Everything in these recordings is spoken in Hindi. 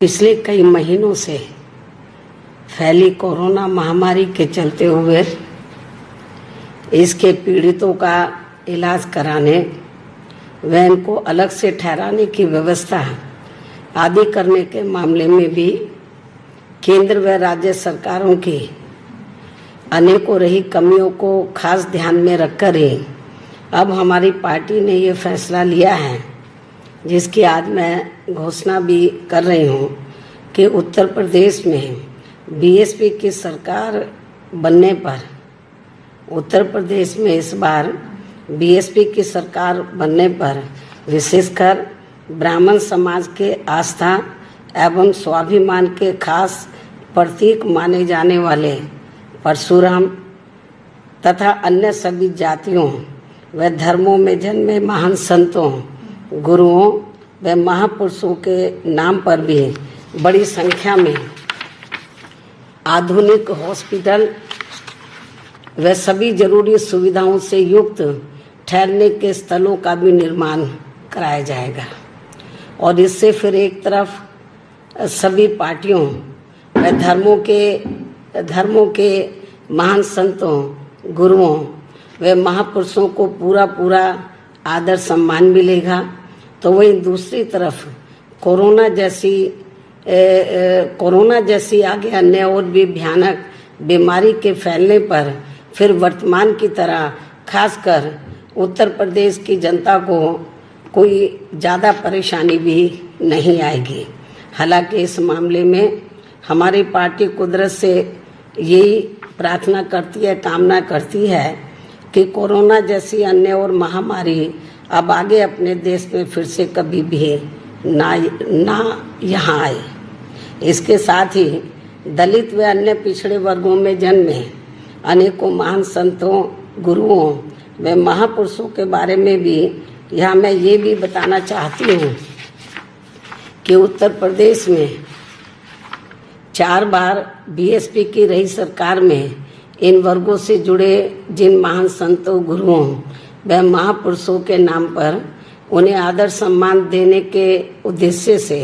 पिछले कई महीनों से फैली कोरोना महामारी के चलते हुए इसके पीड़ितों का इलाज कराने व इनको अलग से ठहराने की व्यवस्था आदि करने के मामले में भी केंद्र व राज्य सरकारों की अनेकों रही कमियों को खास ध्यान में रखकर ही अब हमारी पार्टी ने ये फैसला लिया है, जिसकी आज मैं घोषणा भी कर रही हूँ कि उत्तर प्रदेश में बीएसपी की सरकार बनने पर उत्तर प्रदेश में इस बार बीएसपी की सरकार बनने पर विशेषकर ब्राह्मण समाज के आस्था एवं स्वाभिमान के खास प्रतीक माने जाने वाले परशुराम तथा अन्य सभी जातियों व धर्मों में जन्मे महान संतों, गुरुओं व महापुरुषों के नाम पर भी बड़ी संख्या में आधुनिक हॉस्पिटल व सभी जरूरी सुविधाओं से युक्त ठहरने के स्थलों का भी निर्माण कराया जाएगा। और इससे फिर एक तरफ सभी पार्टियों व धर्मों के महान संतों, गुरुओं व महापुरुषों को पूरा आदर सम्मान मिलेगा, तो वहीं दूसरी तरफ कोरोना जैसी आगे अन्य और भी भयानक बीमारी के फैलने पर फिर वर्तमान की तरह खासकर उत्तर प्रदेश की जनता को कोई ज़्यादा परेशानी भी नहीं आएगी। हालांकि इस मामले में हमारी पार्टी कुदरत से यही प्रार्थना करती है, कामना करती है कि कोरोना जैसी अन्य और महामारी अब आगे अपने देश में फिर से कभी भी ना यहाँ आए। इसके साथ ही दलित व अन्य पिछड़े वर्गों में जन्मे अनेकों महान संतों, गुरुओं व महापुरुषों के बारे में भी यहाँ मैं ये भी बताना चाहती हूँ कि उत्तर प्रदेश में 4 बार बीएसपी की रही सरकार में इन वर्गों से जुड़े जिन महान संतों, गुरुओं व महापुरुषों के नाम पर उन्हें आदर सम्मान देने के उद्देश्य से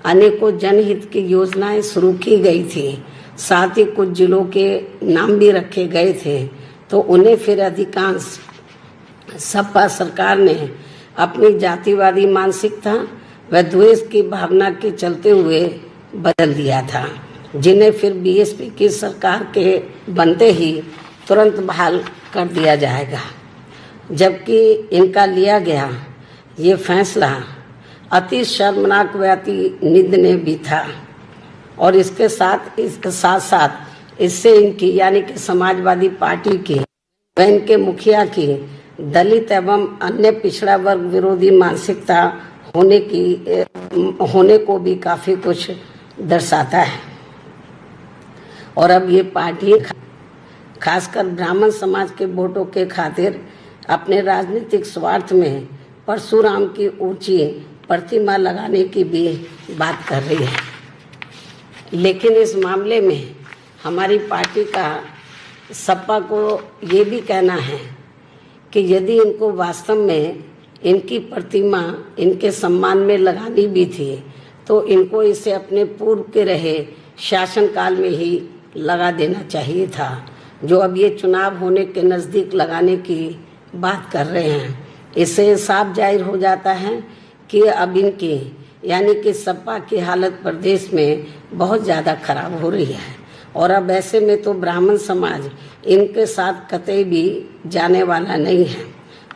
अनेकों जनहित की योजनाएं शुरू की गई थी। साथ ही कुछ जिलों के नाम भी रखे गए थे, तो उन्हें फिर अधिकांश सपा सरकार ने अपनी जातिवादी मानसिकता व द्वेष की भावना के चलते हुए बदल दिया था, जिन्हें फिर बीएसपी की सरकार के बनते ही तुरंत बहाल कर दिया जाएगा। जबकि इनका लिया गया ये फैसला अति शर्मनाक व अति निंदनीय भी था। और इसके साथ इससे इनकी यानी कि समाजवादी पार्टी की व इनके मुखिया की दलित एवं अन्य पिछड़ा वर्ग विरोधी मानसिकता होने को भी काफी कुछ दर्शाता है। और अब ये पार्टी खासकर ब्राह्मण समाज के वोटों के खातिर अपने राजनीतिक स्वार्थ में परशुराम की ऊंची प्रतिमा लगाने की भी बात कर रही है। लेकिन इस मामले में हमारी पार्टी का सपा को ये भी कहना है कि यदि इनको वास्तव में इनकी प्रतिमा इनके सम्मान में लगानी भी थी, तो इनको इसे अपने पूर्व के रहे शासनकाल में ही लगा देना चाहिए था, जो अब ये चुनाव होने के नज़दीक लगाने की बात कर रहे हैं। इससे साफ जाहिर हो जाता है कि अब इनकी यानी कि सपा की हालत प्रदेश में बहुत ज़्यादा खराब हो रही है। और अब ऐसे में तो ब्राह्मण समाज इनके साथ कतई भी जाने वाला नहीं है।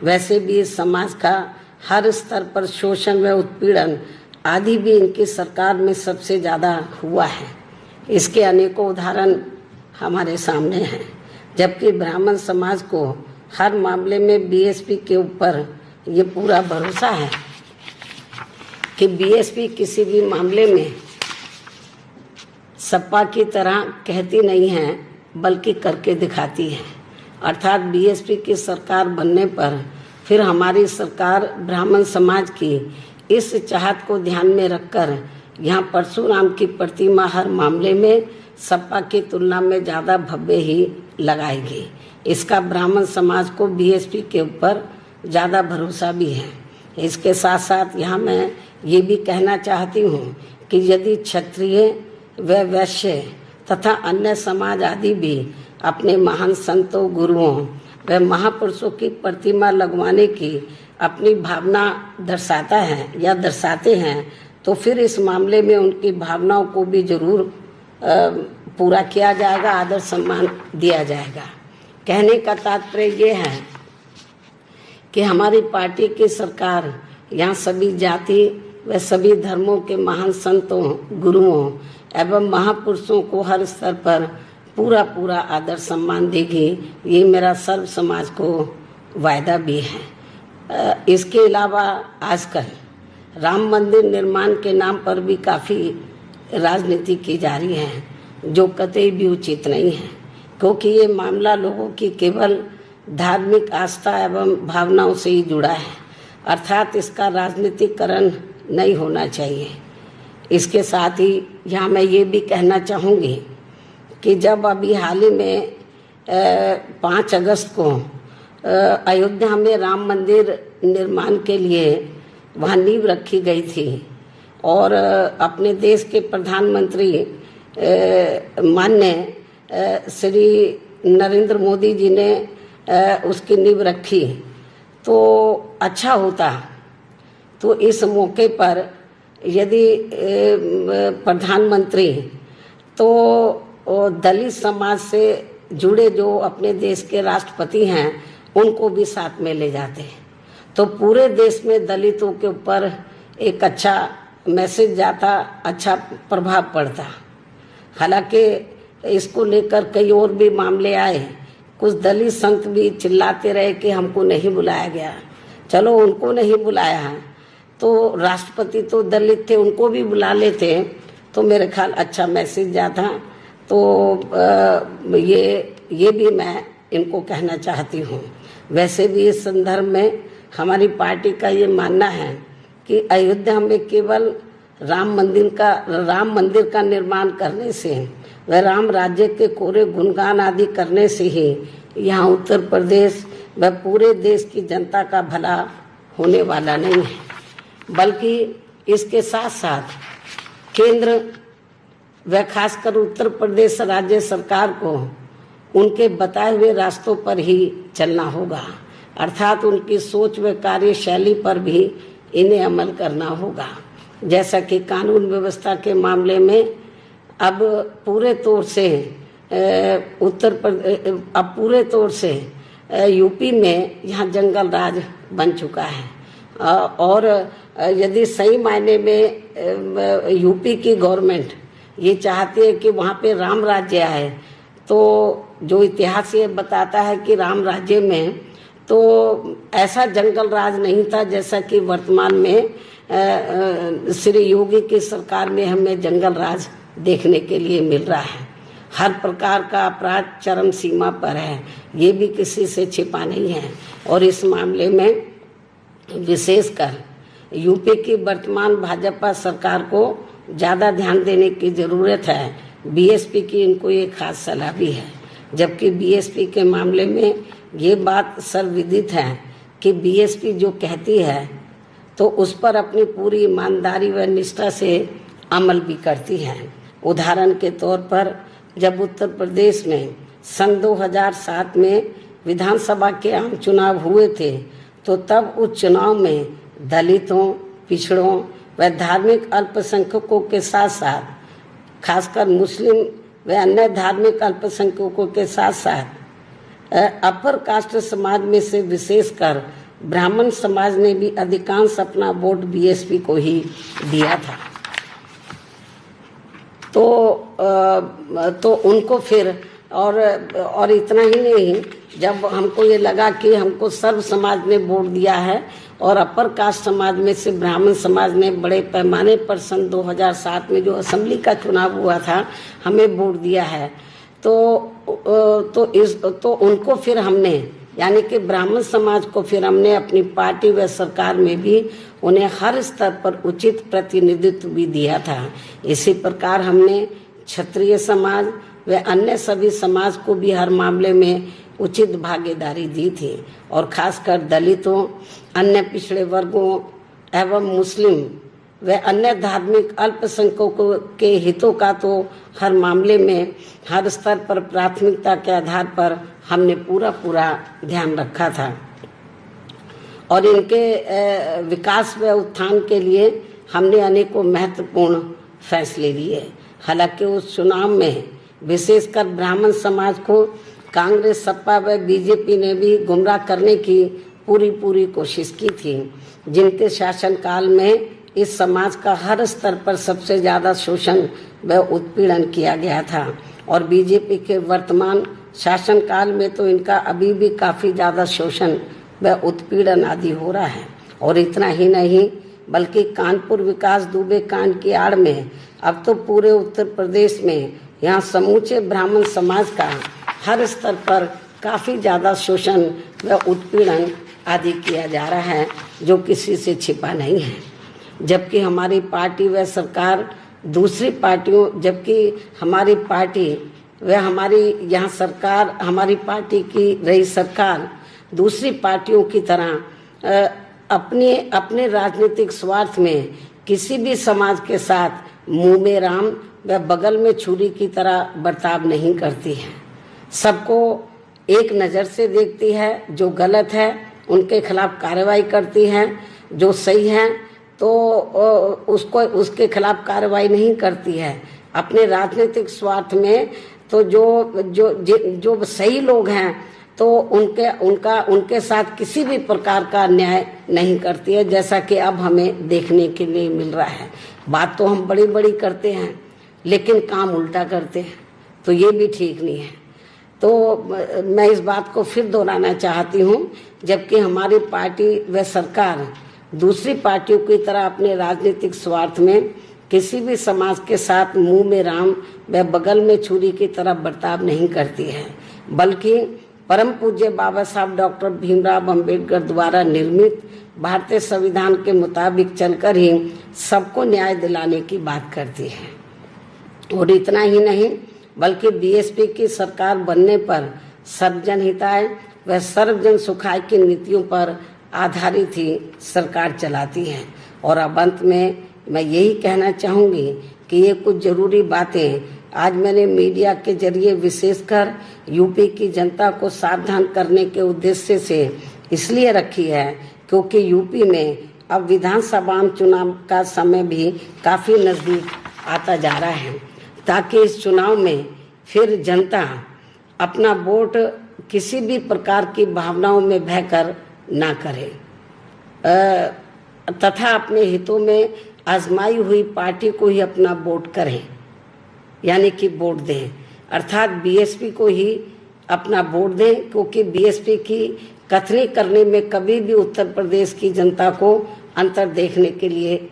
वैसे भी इस समाज का हर स्तर पर शोषण व उत्पीड़न आदि भी इनकी सरकार में सबसे ज़्यादा हुआ है। इसके अनेकों उदाहरण हमारे सामने हैं। जबकि ब्राह्मण समाज को हर मामले में बीएसपी के ऊपर ये पूरा भरोसा है कि बीएसपी किसी भी मामले में सपा की तरह कहती नहीं है, बल्कि करके दिखाती है। अर्थात बीएसपी की सरकार बनने पर फिर हमारी सरकार ब्राह्मण समाज की इस चाहत को ध्यान में रखकर यहाँ परशुराम की प्रतिमा हर मामले में सपा की तुलना में ज़्यादा भव्य ही लगाएगी। इसका ब्राह्मण समाज को बीएसपी के ऊपर ज़्यादा भरोसा भी है। इसके साथ साथ यहाँ मैं ये भी कहना चाहती हूँ कि यदि क्षत्रिय व वैश्य तथा अन्य समाज आदि भी अपने महान संतों, गुरुओं व महापुरुषों की प्रतिमा लगवाने की अपनी भावना दर्शाता है या दर्शाते हैं, तो फिर इस मामले में उनकी भावनाओं को भी जरूर पूरा किया जाएगा, आदर सम्मान दिया जाएगा। कहने का तात्पर्य ये है कि हमारी पार्टी की सरकार यहाँ सभी जाति व सभी धर्मों के महान संतों, गुरुओं एवं महापुरुषों को हर स्तर पर पूरा आदर सम्मान देगी। ये मेरा सर्व समाज को वायदा भी है। इसके अलावा आजकल राम मंदिर निर्माण के नाम पर भी काफ़ी राजनीति की जा रही है, जो कतई भी उचित नहीं है, क्योंकि ये मामला लोगों की केवल धार्मिक आस्था एवं भावनाओं से ही जुड़ा है, अर्थात इसका राजनीतिकरण नहीं होना चाहिए। इसके साथ ही यहाँ मैं ये भी कहना चाहूँगी कि जब अभी हाल ही में 5 अगस्त को अयोध्या में राम मंदिर निर्माण के लिए वहाँ नींव रखी गई थी और अपने देश के प्रधानमंत्री माननीय श्री नरेंद्र मोदी जी ने उसकी नींव रखी, तो अच्छा होता। तो इस मौके पर यदि प्रधानमंत्री तो दलित समाज से जुड़े जो अपने देश के राष्ट्रपति हैं उनको भी साथ में ले जाते, तो पूरे देश में दलितों के ऊपर एक अच्छा मैसेज जाता, अच्छा प्रभाव पड़ता। हालांकि इसको लेकर कई और भी मामले आए, कुछ दलित संत भी चिल्लाते रहे कि हमको नहीं बुलाया गया। चलो उनको नहीं बुलाया तो राष्ट्रपति तो दलित थे, उनको भी बुला लेते तो मेरे ख्याल अच्छा मैसेज जाता। तो ये भी मैं इनको कहना चाहती हूँ। वैसे भी इस संदर्भ में हमारी पार्टी का ये मानना है कि अयोध्या में केवल राम मंदिर का निर्माण करने से व राम राज्य के कोरे गुणगान आदि करने से ही यहाँ उत्तर प्रदेश व पूरे देश की जनता का भला होने वाला नहीं है, बल्कि इसके साथ साथ केंद्र व खासकर उत्तर प्रदेश राज्य सरकार को उनके बताए हुए रास्तों पर ही चलना होगा, अर्थात उनकी सोच व कार्यशैली पर भी इन्हें अमल करना होगा। जैसा कि कानून व्यवस्था के मामले में अब पूरे तौर से यूपी में यहाँ जंगल राज बन चुका है और यदि सही मायने में यूपी की गवर्नमेंट ये चाहती है कि वहाँ पे राम राज्य आए, तो जो इतिहास ये बताता है कि राम राज्य में तो ऐसा जंगल राज नहीं था जैसा कि वर्तमान में श्री योगी की सरकार में हमें जंगल राज देखने के लिए मिल रहा है। हर प्रकार का अपराध चरम सीमा पर है, ये भी किसी से छिपा नहीं है। और इस मामले में विशेषकर यूपी की वर्तमान भाजपा सरकार को ज़्यादा ध्यान देने की ज़रूरत है। बीएसपी की इनको ये खास सलाह भी है, जबकि बीएसपी के मामले में ये बात सर्वविदित है कि बीएसपी जो कहती है तो उस पर अपनी पूरी ईमानदारी व निष्ठा से अमल भी करती है। उदाहरण के तौर पर जब उत्तर प्रदेश में सन 2007 में विधानसभा के आम चुनाव हुए थे, तो तब उस चुनाव में दलितों, पिछड़ों व धार्मिक अल्पसंख्यकों के साथ साथ खासकर मुस्लिम व अन्य धार्मिक अल्पसंख्यकों के साथ साथ अपर कास्ट समाज में से विशेषकर ब्राह्मण समाज ने भी अधिकांश अपना वोट बीएसपी को ही दिया था। तो उनको फिर और इतना ही नहीं, जब हमको ये लगा कि हमको सर्व समाज ने वोट दिया है और अपर कास्ट समाज में से ब्राह्मण समाज ने बड़े पैमाने पर सन 2007 में जो असेंबली का चुनाव हुआ था हमें वोट दिया है, तो उनको फिर हमने यानी कि ब्राह्मण समाज को फिर हमने अपनी पार्टी व सरकार में भी उन्हें हर स्तर पर उचित प्रतिनिधित्व भी दिया था। इसी प्रकार हमने क्षत्रिय समाज व अन्य सभी समाज को भी हर मामले में उचित भागीदारी दी थी और खासकर दलितों, अन्य पिछड़े वर्गों एवं मुस्लिम व अन्य धार्मिक अल्पसंख्यकों के हितों का तो हर मामले में हर स्तर पर प्राथमिकता के आधार पर हमने पूरा ध्यान रखा था और इनके विकास व उत्थान के लिए हमने अनेकों महत्वपूर्ण फैसले लिए। हालांकि उस चुनाव में विशेषकर ब्राह्मण समाज को कांग्रेस, सपा व बीजेपी ने भी गुमराह करने की पूरी कोशिश की थी, जिनके शासनकाल में इस समाज का हर स्तर पर सबसे ज़्यादा शोषण व उत्पीड़न किया गया था और बीजेपी के वर्तमान शासनकाल में तो इनका अभी भी काफ़ी ज़्यादा शोषण व उत्पीड़न आदि हो रहा है। और इतना ही नहीं बल्कि कानपुर विकास दुबे कांड की आड़ में अब तो पूरे उत्तर प्रदेश में यहाँ समूचे ब्राह्मण समाज का हर स्तर पर काफ़ी ज़्यादा शोषण व उत्पीड़न आदि किया जा रहा है, जो किसी से छिपा नहीं है। जबकि हमारी पार्टी व सरकार दूसरी पार्टियों, जबकि हमारी पार्टी व हमारी यहाँ सरकार, हमारी पार्टी की रही सरकार दूसरी पार्टियों की तरह अपने राजनीतिक स्वार्थ में किसी भी समाज के साथ मुंह में राम व बगल में छुरी की तरह बर्ताव नहीं करती है। सबको एक नज़र से देखती है, जो गलत है उनके खिलाफ कार्रवाई करती है, जो सही है तो उसके खिलाफ कार्रवाई नहीं करती है। अपने राजनीतिक स्वार्थ में तो जो सही लोग हैं तो उनके साथ किसी भी प्रकार का न्याय नहीं करती है, जैसा कि अब हमें देखने के लिए मिल रहा है। बात तो हम बड़ी करते हैं लेकिन काम उल्टा करते हैं, तो ये भी ठीक नहीं है। तो मैं इस बात को फिर दोहराना चाहती हूँ, जबकि हमारी पार्टी व सरकार दूसरी पार्टियों की तरह अपने राजनीतिक स्वार्थ में किसी भी समाज के साथ मुंह में राम व बगल में छुरी की तरह बर्ताव नहीं करती है, बल्कि परम पूज्य बाबा साहब डॉक्टर भीमराव अंबेडकर द्वारा निर्मित भारतीय संविधान के मुताबिक चलकर ही सबको न्याय दिलाने की बात करती है। और इतना ही नहीं बल्कि बीएसपी की सरकार बनने पर सर्वजन हिताय व सर्वजन सुखाय की नीतियों पर आधारित ही सरकार चलाती है। और अब अंत में मैं यही कहना चाहूँगी कि ये कुछ ज़रूरी बातें आज मैंने मीडिया के जरिए विशेषकर यूपी की जनता को सावधान करने के उद्देश्य से इसलिए रखी है क्योंकि यूपी में अब विधानसभा चुनाव का समय भी काफ़ी नज़दीक आता जा रहा है, ताकि इस चुनाव में फिर जनता अपना वोट किसी भी प्रकार की भावनाओं में बहकर ना करे तथा अपने हितों में आजमाई हुई पार्टी को ही अपना वोट करें, यानी कि वोट दें, अर्थात बीएसपी को ही अपना वोट दें, क्योंकि बीएसपी की कथनी करने में कभी भी उत्तर प्रदेश की जनता को अंतर देखने के लिए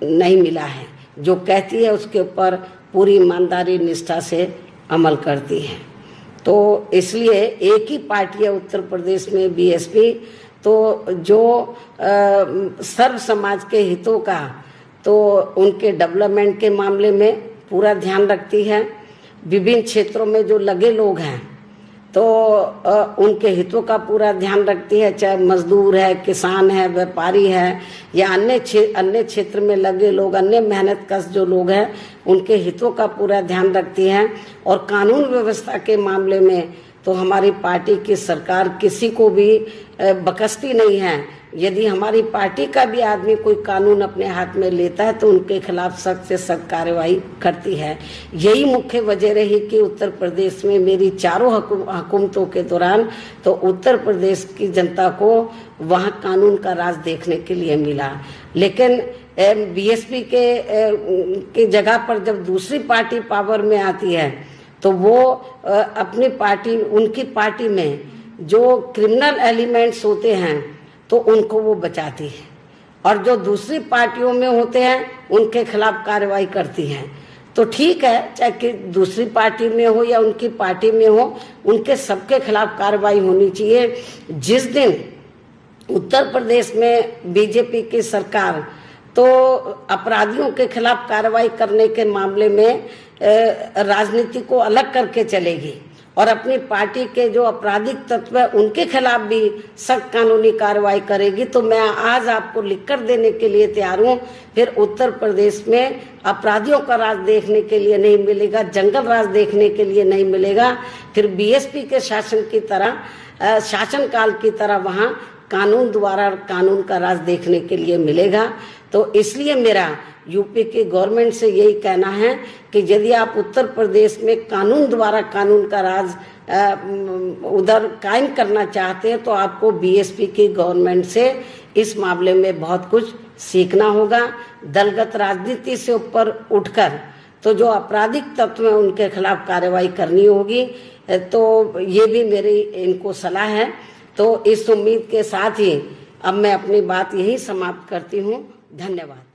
नहीं मिला है। जो कहती है उसके ऊपर पूरी ईमानदारी निष्ठा से अमल करती है। तो इसलिए एक ही पार्टी है उत्तर प्रदेश में बीएसपी, तो जो सर्व समाज के हितों का तो उनके डेवलपमेंट के मामले में पूरा ध्यान रखती है। विभिन्न क्षेत्रों में जो लगे लोग हैं तो उनके हितों का पूरा ध्यान रखती है, चाहे मजदूर है, किसान है, व्यापारी है या अन्य क्षेत्र में लगे लोग, अन्य मेहनतकश जो लोग हैं उनके हितों का पूरा ध्यान रखती है। और कानून व्यवस्था के मामले में तो हमारी पार्टी की सरकार किसी को भी बकसती नहीं है। यदि हमारी पार्टी का भी आदमी कोई कानून अपने हाथ में लेता है तो उनके खिलाफ सख्त से सख्त कार्रवाई करती है। यही मुख्य वजह रही कि उत्तर प्रदेश में मेरी चारों हुकूमतों के दौरान तो उत्तर प्रदेश की जनता को वहाँ कानून का राज देखने के लिए मिला। लेकिन बीएसपी के जगह पर जब दूसरी पार्टी पावर में आती है तो वो अपनी पार्टी, उनकी पार्टी में जो क्रिमिनल एलिमेंट्स होते हैं तो उनको वो बचाती है, और जो दूसरी पार्टियों में होते हैं उनके खिलाफ कार्रवाई करती है। तो ठीक है, चाहे कि दूसरी पार्टी में हो या उनकी पार्टी में हो, उनके सबके खिलाफ कार्रवाई होनी चाहिए। जिस दिन उत्तर प्रदेश में बीजेपी की सरकार तो अपराधियों के खिलाफ कार्रवाई करने के मामले में राजनीति को अलग करके चलेगी और अपनी पार्टी के जो आपराधिक तत्व है उनके खिलाफ भी सख्त कानूनी कार्रवाई करेगी। तो मैं आज आपको लिखकर देने के लिए तैयार हूँ। फिर उत्तर प्रदेश में अपराधियों का राज देखने के लिए नहीं मिलेगा, जंगल राज देखने के लिए नहीं मिलेगा। फिर बीएसपी के शासन की तरह, शासनकाल की तरह वहाँ कानून द्वारा कानून का राज देखने के लिए मिलेगा। तो इसलिए मेरा यूपी की गवर्नमेंट से यही कहना है कि यदि आप उत्तर प्रदेश में कानून द्वारा कानून का राज उधर कायम करना चाहते हैं तो आपको बीएसपी की गवर्नमेंट से इस मामले में बहुत कुछ सीखना होगा। दलगत राजनीति से ऊपर उठकर तो जो आपराधिक तत्व हैं उनके खिलाफ कार्रवाई करनी होगी। तो ये भी मेरी इनको सलाह है। तो इस उम्मीद के साथ ही अब मैं अपनी बात यही समाप्त करती हूँ। धन्यवाद।